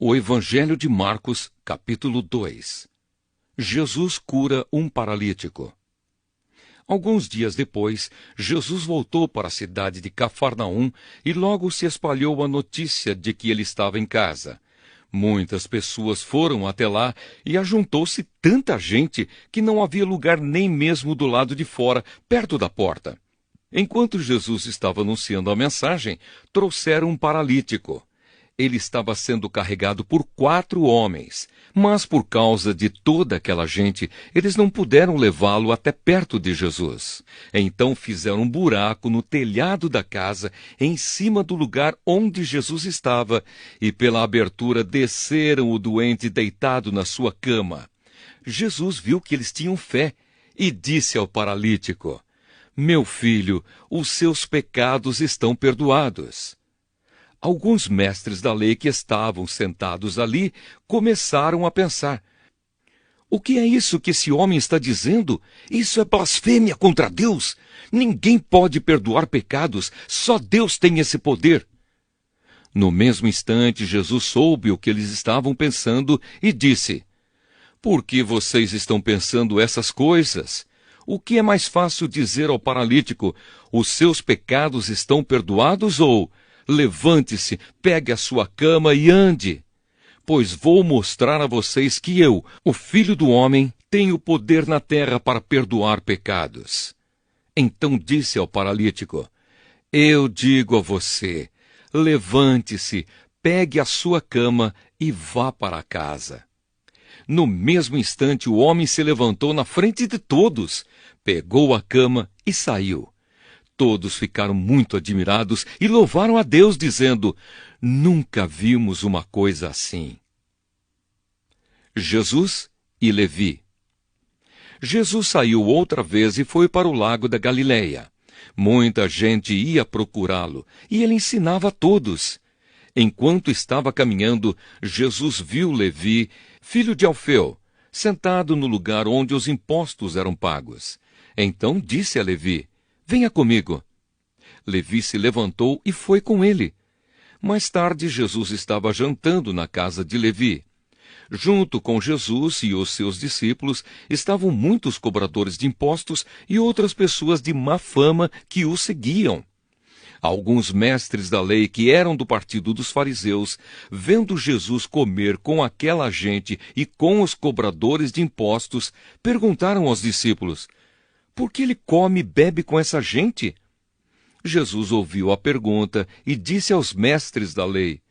O Evangelho de Marcos, capítulo 2. Jesus cura um paralítico. Alguns dias depois, Jesus voltou para a cidade de Cafarnaum e logo se espalhou a notícia de que ele estava em casa. Muitas pessoas foram até lá e ajuntou-se tanta gente que não havia lugar nem mesmo do lado de fora, perto da porta. Enquanto Jesus estava anunciando a mensagem, trouxeram um paralítico. Ele estava sendo carregado por 4 homens, mas por causa de toda aquela gente, eles não puderam levá-lo até perto de Jesus. Então fizeram um buraco no telhado da casa, em cima do lugar onde Jesus estava, e pela abertura desceram o doente deitado na sua cama. Jesus viu que eles tinham fé e disse ao paralítico: "Meu filho, os seus pecados estão perdoados." Alguns mestres da lei que estavam sentados ali começaram a pensar: "O que é isso que esse homem está dizendo? Isso é blasfêmia contra Deus! Ninguém pode perdoar pecados, só Deus tem esse poder." No mesmo instante, Jesus soube o que eles estavam pensando e disse: "Por que vocês estão pensando essas coisas? O que é mais fácil dizer ao paralítico: os seus pecados estão perdoados, ou levante-se, pegue a sua cama e ande? Pois vou mostrar a vocês que eu, o Filho do Homem, tenho poder na terra para perdoar pecados." Então disse ao paralítico: "Eu digo a você, levante-se, pegue a sua cama e vá para casa." No mesmo instante, o homem se levantou na frente de todos, pegou a cama e saiu. Todos ficaram muito admirados e louvaram a Deus, dizendo: "Nunca vimos uma coisa assim." Jesus e Levi. Jesus saiu outra vez e foi para o lago da Galileia. Muita gente ia procurá-lo e ele ensinava a todos. Enquanto estava caminhando, Jesus viu Levi, filho de Alfeu, sentado no lugar onde os impostos eram pagos. Então disse a Levi: "Venha comigo." Levi se levantou e foi com ele. Mais tarde, Jesus estava jantando na casa de Levi. Junto com Jesus e os seus discípulos estavam muitos cobradores de impostos e outras pessoas de má fama que o seguiam. Alguns mestres da lei que eram do partido dos fariseus, vendo Jesus comer com aquela gente e com os cobradores de impostos, perguntaram aos discípulos: "Por que ele come e bebe com essa gente?" Jesus ouviu a pergunta e disse aos mestres da lei: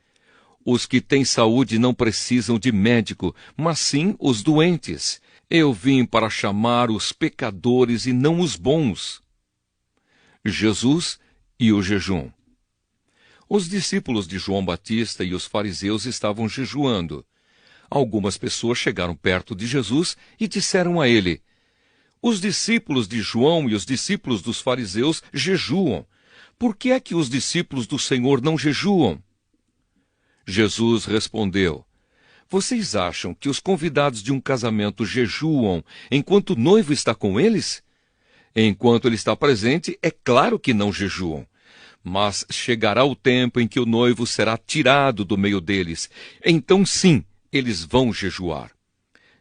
"Os que têm saúde não precisam de médico, mas sim os doentes. Eu vim para chamar os pecadores e não os bons." Jesus e o jejum. Os discípulos de João Batista e os fariseus estavam jejuando. Algumas pessoas chegaram perto de Jesus e disseram a ele: "Os discípulos de João e os discípulos dos fariseus jejuam. Por que é que os discípulos do Senhor não jejuam?" Jesus respondeu: "Vocês acham que os convidados de um casamento jejuam enquanto o noivo está com eles? Enquanto ele está presente, é claro que não jejuam. Mas chegará o tempo em que o noivo será tirado do meio deles. Então sim, eles vão jejuar.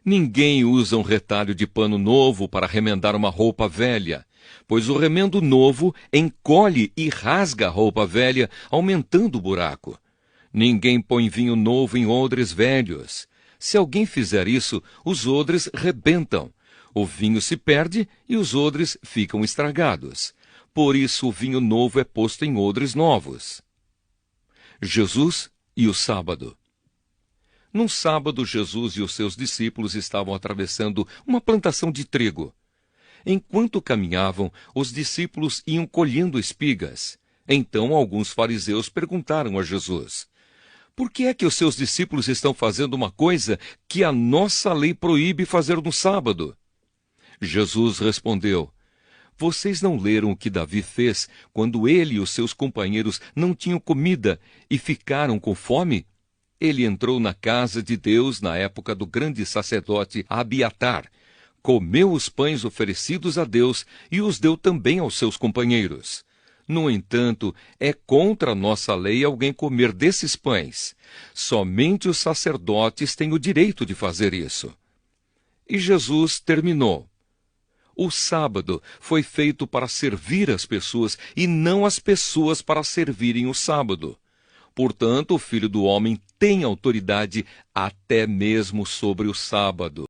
Ninguém usa um retalho de pano novo para remendar uma roupa velha, pois o remendo novo encolhe e rasga a roupa velha, aumentando o buraco. Ninguém põe vinho novo em odres velhos. Se alguém fizer isso, os odres rebentam. O vinho se perde e os odres ficam estragados. Por isso o vinho novo é posto em odres novos." Jesus e o sábado. Num sábado, Jesus e os seus discípulos estavam atravessando uma plantação de trigo. Enquanto caminhavam, os discípulos iam colhendo espigas. Então alguns fariseus perguntaram a Jesus: "Por que é que os seus discípulos estão fazendo uma coisa que a nossa lei proíbe fazer no sábado?" Jesus respondeu: "Vocês não leram o que Davi fez quando ele e os seus companheiros não tinham comida e ficaram com fome? Ele entrou na casa de Deus na época do grande sacerdote Abiatar, comeu os pães oferecidos a Deus e os deu também aos seus companheiros. No entanto, é contra nossa lei alguém comer desses pães. Somente os sacerdotes têm o direito de fazer isso. E Jesus terminou. O sábado foi feito para servir as pessoas e não as pessoas para servirem o sábado. Portanto, o Filho do Homem tem autoridade até mesmo sobre o sábado.